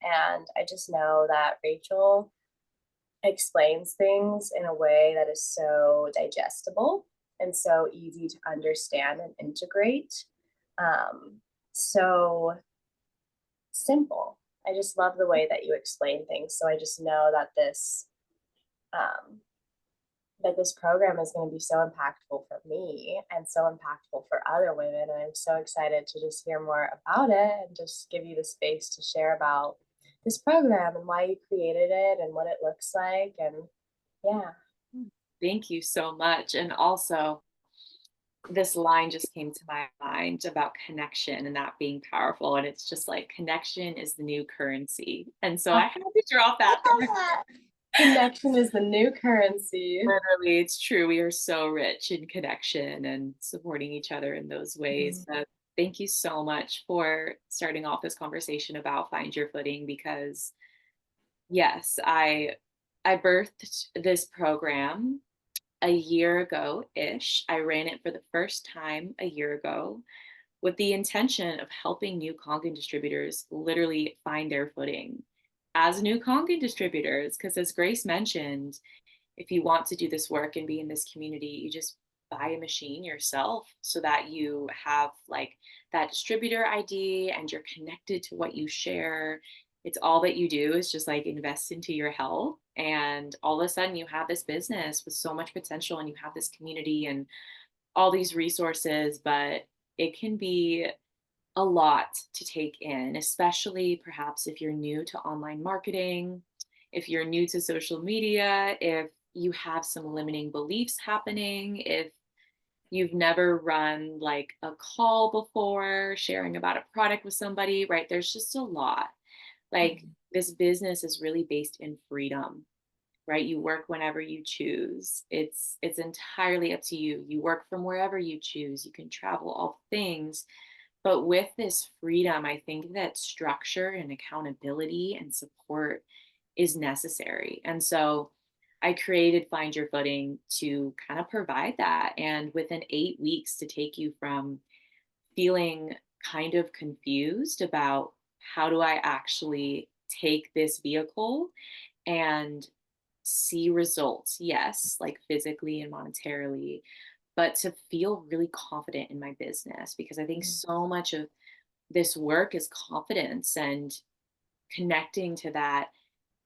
And I just know that Rachel explains things in a way that is so digestible and so easy to understand and integrate. Um, so simple. I just love the way that you explain things. So I just know that um, this program is going to be so impactful for me and so impactful for other women. And I'm so excited to just hear more about it and just give you the space to share about this program and why you created it and what it looks like. And yeah. Thank you so much. And also, this line just came to my mind about connection and that being powerful. And it's just like connection is the new currency. And so I Ah, had to drop I that from love that. Connection is the new currency. literally. It's true. We are so rich in connection and supporting each other in those ways. Mhm. But thank you so much for starting off this conversation about find your footing because yes, I birthed this program a year ago ish. I ran it for the first time a year ago with the intention of helping new Kangen distributors literally find their footing as new Kangen distributors. Because as Grace mentioned, if you want to do this work and be in this community, you just buy a machine yourself so that you have like that distributor ID and you're connected to what you share. It's all that you do is just like invest into your health. And all of a sudden, you have this business with so much potential and you have this community and all these resources, but it can be a lot to take in, especially perhaps if you're new to online marketing, if you're new to social media, if you have some limiting beliefs happening, if you've never run like a call before, sharing about a product with somebody, right? There's just a lot. Like this business is really based in freedom, right? You work whenever you choose. It's entirely up to you. You work from wherever you choose. You can travel all things. But with this freedom, I think that structure and accountability and support is necessary. And so I created Find Your Footing to kind of provide that. And within 8 weeks, to take you from feeling kind of confused about how do I actually take this vehicle and see results, yes, like physically and monetarily, but to feel really confident in my business, because I think Mm, so much of this work is confidence and connecting to that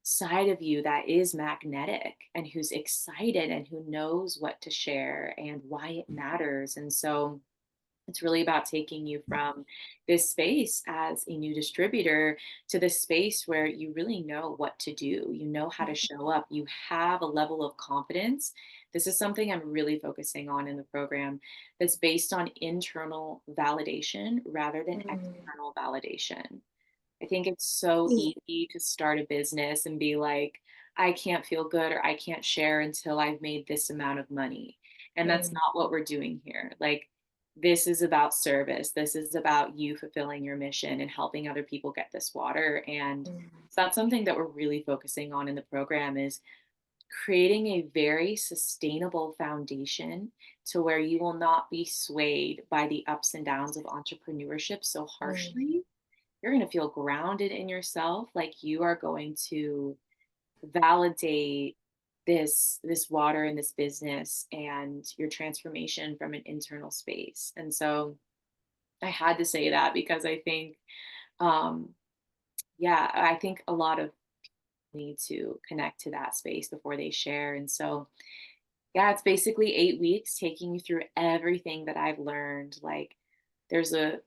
side of you that is magnetic and who's excited and who knows what to share and why it matters. And so it's really about taking you from this space as a new distributor to this space where you really know what to do. You know how to show up. You have a level of confidence. This is something I'm really focusing on in the program that's based on internal validation rather than mm, external validation. I think it's so mm, easy to start a business and be like, I can't feel good or I can't share until I've made this amount of money. And that's mm, not what we're doing here. Like, this is about service. This is about you fulfilling your mission and helping other people get this water. And mm, so that's something that we're really focusing on in the program is creating a very sustainable foundation to where you will not be swayed by the ups and downs of entrepreneurship so mm, harshly. You're going to feel grounded in yourself, like you are going to validate this water and this business and your transformation from an internal space. And so I had to say that because I think um yeah, I think a lot of need to connect to that space before they share. And so yeah, it's basically 8 weeks taking you through everything that I've learned. Like, there's the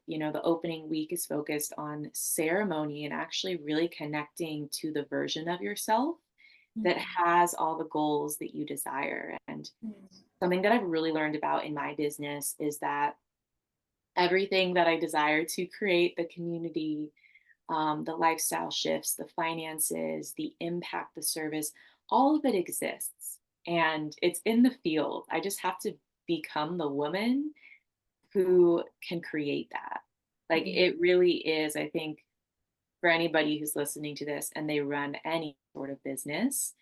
opening week is focused on ceremony and actually really connecting to the version of yourself that mm, has all the goals that you desire. And mm, something that I've really learned about in my business is that everything that I desire to create, the community, the lifestyle shifts, the finances, the impact, the service, all of it exists. And it's in the field. I just have to become the woman who can create that. Like, mm, it really is, I think, for anybody who's listening to this and they run any sort of business,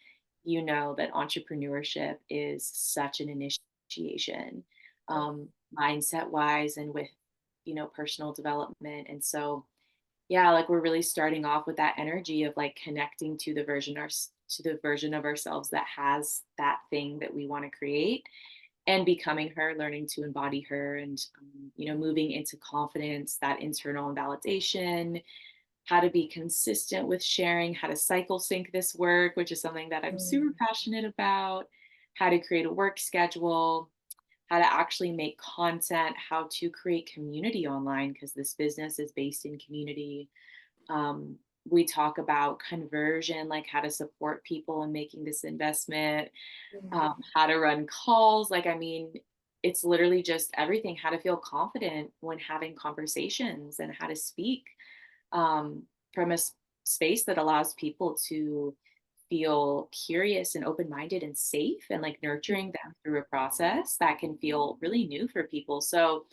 you know that entrepreneurship is such an initiation, mindset wise and with, personal development. And so, yeah, like we're really starting off with that energy of like connecting to the version of ourselves that has that thing that we want to create and becoming her, learning to embody her, and moving into confidence, that internal validation, how to be consistent with sharing, how to cycle sync this work, which is something that I'm super mm, passionate about, how to create a work schedule, how to actually make content, how to create community online, because this business is based in community. We talk about conversion, like how to support people in making this investment, mm, how to run calls. Like, I mean, it's literally just everything, how to feel confident when having conversations and how to speak from a space that allows people to feel curious and open-minded and safe and like nurturing them through a process that can feel really new for people. So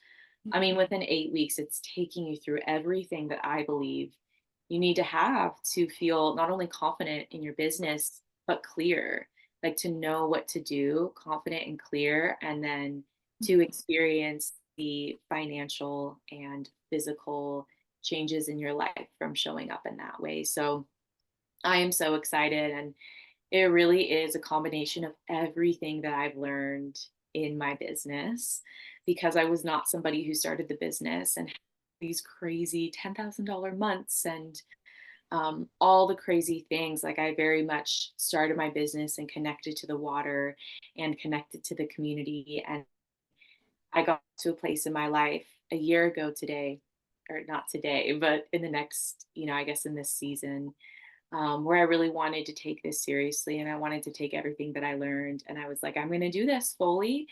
I mean, within 8 weeks, it's taking you through everything that I believe you need to have to feel not only confident in your business, but clear, like to know what to do, confident and clear, and then to experience the financial and physical changes in your life from showing up in that way. So I am so excited. And it really is a combination of everything that I've learned in my business because I was not somebody who started the business and had these crazy $10,000 months and all the crazy things. Like, I very much started my business and connected to the water and connected to the community. And I got to a place in my life a year ago today, or not today, but in the next, I guess in this season, where I really wanted to take this seriously and I wanted to take everything that I learned. And I was like, I'm going to do this fully.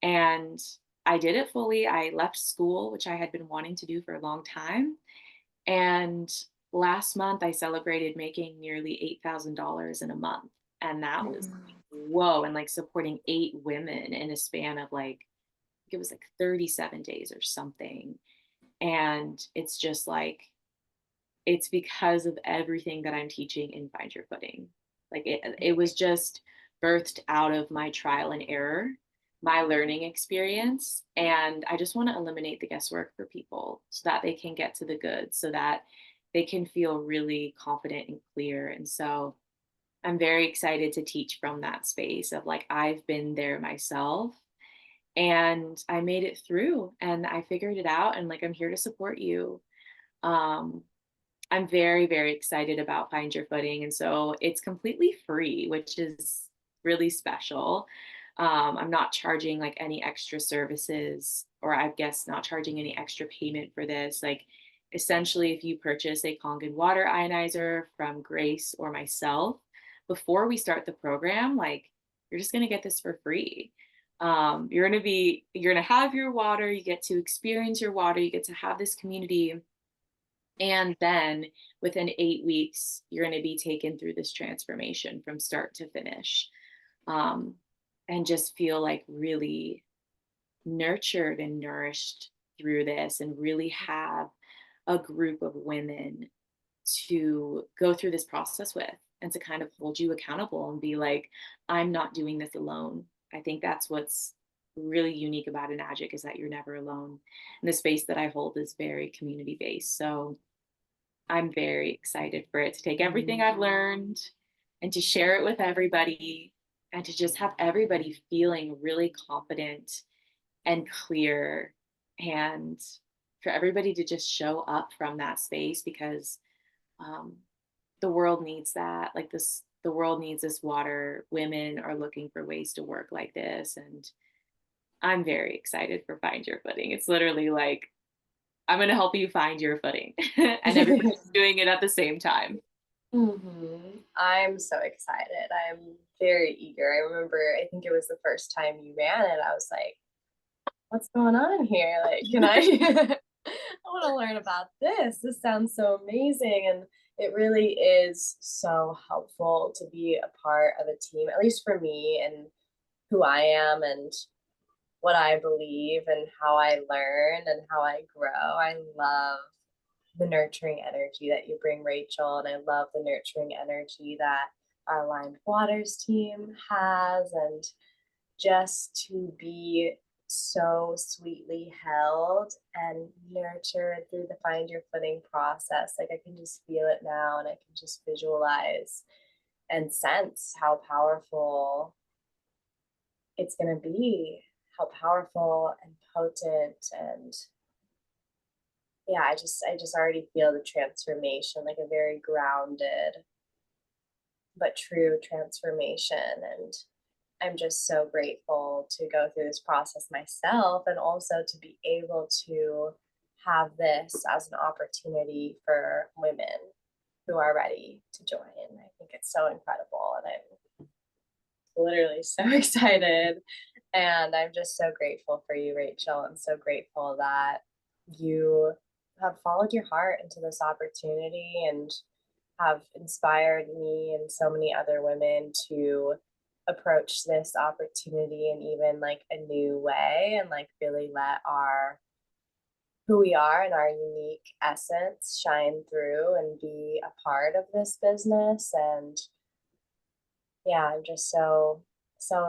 And I did it fully. I left school, which I had been wanting to do for a long time. And last month, I celebrated making nearly $8,000 in a month. And that was like, mm, whoa. And like supporting 8 women in a span of like, it was like 37 days or something. And it's just like, it's because of everything that I'm teaching in Find Your Footing. Like, it was just birthed out of my trial and error, my learning experience. And I just want to eliminate the guesswork for people so that they can get to the good, so that they can feel really confident and clear. And so I'm very excited to teach from that space of like, I've been there myself And I made it through and I figured it out, and like I'm here to support you. Um, I'm very, very excited about Find Your Footing. And so it's completely free, which is really special. I'm not charging like any extra services, or I guess not charging any extra payment for this. Like, essentially, if you purchase a Kangen water ionizer from Grace or myself before we start the program, like, you're just going to get this for free. You're going to have your water, you get to experience your water, you get to have this community, and then within 8 weeks, you're going to be taken through this transformation from start to finish, um, and just feel like really nurtured and nourished through this, and really have a group of women to go through this process with, and to kind of hold you accountable and be like, I'm not doing this alone. I think that's what's really unique about Enagic, is that you're never alone. And the space that I hold is very community based. So I'm very excited for it to take everything I've learned and to share it with everybody, and to just have everybody feeling really confident and clear, and for everybody to just show up from that space, because um, the world needs that. Like this, the world needs this water. Women are looking for ways to work like this. And I'm very excited for Find Your Footing. It's literally like, I'm going to help you find your footing, and everybody's doing it at the same time. I'm so excited. I'm very eager. I remember, I think it was the first time you ran it. I was like, what's going on here? Like, can I? I want to learn about this. This sounds so amazing. And it really is so helpful to be a part of a team, at least for me and who I am and what I believe and how I learn and how I grow. I love the nurturing energy that you bring, Rachel, and I love the nurturing energy that our Aligned Waters team has, and just to be so sweetly held and nurtured through the Find Your Footing process. Like, I can just feel it now, and I can just visualize and sense how powerful it's going to be, how powerful and potent. And yeah, I just already feel the transformation, like a very grounded but true transformation. And I'm just so grateful to go through this process myself, and also to be able to have this as an opportunity for women who are ready to join. I think it's so incredible, and I'm literally so excited. And I'm just so grateful for you, Rachel. I'm so grateful that you have followed your heart into this opportunity and have inspired me and so many other women to approach this opportunity in even like a new way, and like really let our who we are and our unique essence shine through and be a part of this business. And yeah, I'm just so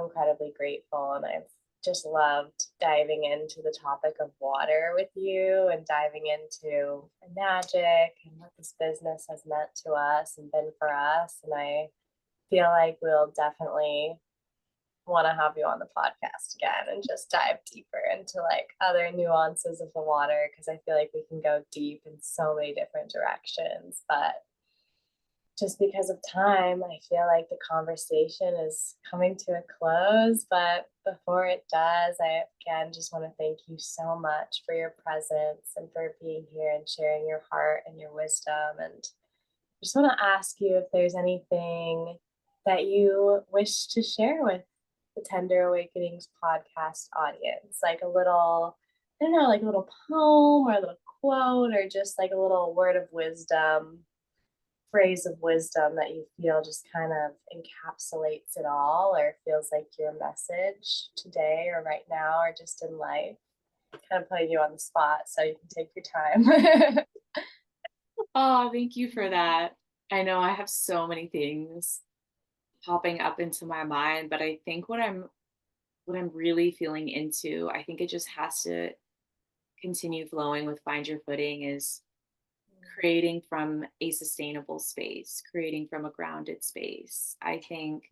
incredibly grateful, and I've just loved diving into the topic of water with you and diving into magic and what this business has meant to us and been for us. And I feel like we'll definitely want to have you on the podcast again and just dive deeper into like other nuances of the water, because I feel like we can go deep in so many different directions. But just because of time, I feel like the conversation is coming to a close. But before it does, I again just want to thank you so much for your presence and for being here and sharing your heart and your wisdom. And I just want to ask you if there's anything that you wish to share with the Tender Awakenings podcast audience, like a little, I don't know, like a little poem or a little quote, or just like a little word of wisdom, phrase of wisdom that you feel just kind of encapsulates it all, or feels like your message today or right now or just in life. Kind of putting you on the spot, so you can take your time. Oh, thank you for that. I know I have so many things popping up into my mind, but I think what I'm really feeling into, I think it just has to continue flowing with Find Your Footing, is creating from a sustainable space, creating from a grounded space. I think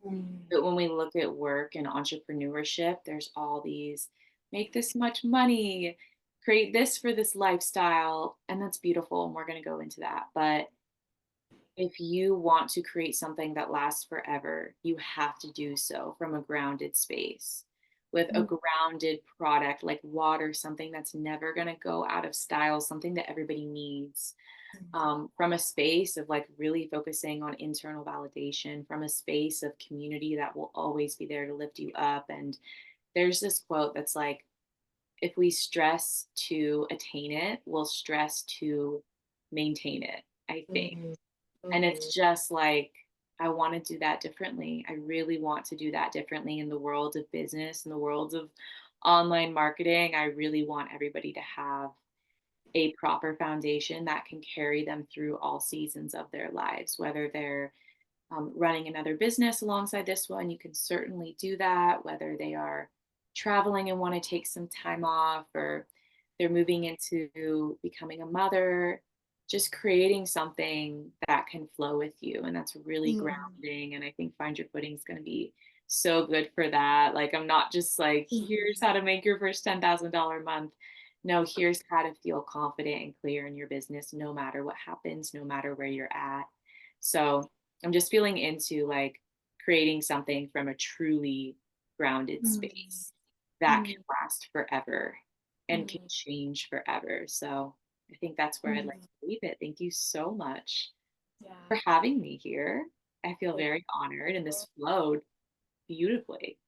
that when we look at work and entrepreneurship, there's all these make this much money, create this for this lifestyle. And that's beautiful. And we're going to go into that. But if you want to create something that lasts forever, you have to do so from a grounded space with a Mm, grounded product like water, something that's never going to go out of style, something that everybody needs. From a space of like really focusing on internal validation, from a space of community that will always be there to lift you up. And there's this quote that's like, if we stress to attain it, we'll stress to maintain it, I think. mhm, And mhm, it's just like, I want to do that differently. I really want to do that differently in the world of business, in the world of online marketing. I really want everybody to have a proper foundation that can carry them through all seasons of their lives, whether they're running another business alongside this one, you can certainly do that. Whether they are traveling and want to take some time off, or they're moving into becoming a mother, just creating something that can flow with you. And that's really mhm, grounding. And I think Find Your Footing is going to be so good for that. Like, I'm not just like, here's mhm, how to make your first $10,000 a month. No, here's how to feel confident and clear in your business, no matter what happens, no matter where you're at. So, I'm just feeling into like creating something from a truly grounded mhm, space that can mhm, last forever and can mhm, change forever. So I think that's where I'd like mhm. to leave it. Thank you so much Yeah, for having me here. I feel thank very honored, and you. this flowed beautifully.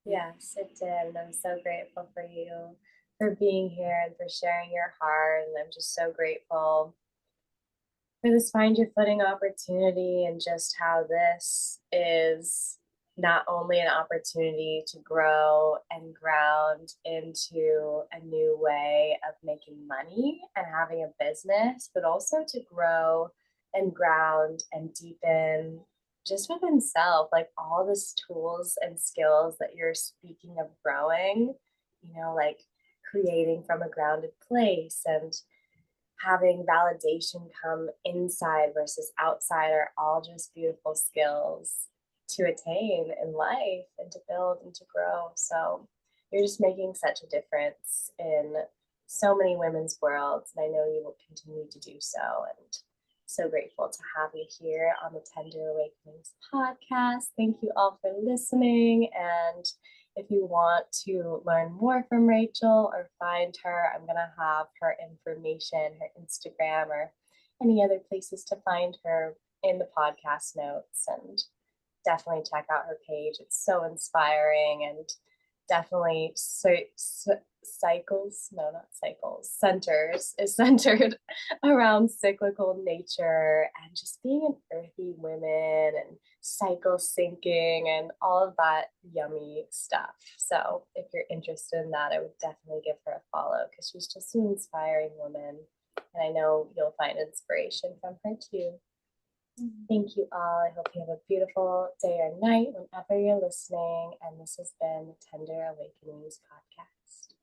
Yes, it did. And I'm so grateful for you for being here and for sharing your heart. And I'm just so grateful for this Find Your Footing opportunity and just how this is not only an opportunity to grow and ground into a new way of making money and having a business, but also to grow and ground and deepen just within self, like all these tools and skills that you're speaking of growing, like creating from a grounded place and having validation come inside versus outside are all just beautiful skills to attain in life and to build and to grow. So you're just making such a difference in so many women's worlds. And I know you will continue to do so. And so grateful to have you here on the Tender Awakenings podcast. Thank you all for listening. And if you want to learn more from Rachel or find her, I'm going to have her information, her Instagram, or any other places to find her in the podcast notes. And definitely check out her page. It's so inspiring and definitely cycles, no, not cycles, centers is centered around cyclical nature and just being an earthy woman and cycle syncing and all of that yummy stuff. So if you're interested in that, I would definitely give her a follow because she's just an inspiring woman. And I know you'll find inspiration from her too. Thank you all. I hope you have a beautiful day or night whenever you're listening. And this has been the Tender Awakenings podcast.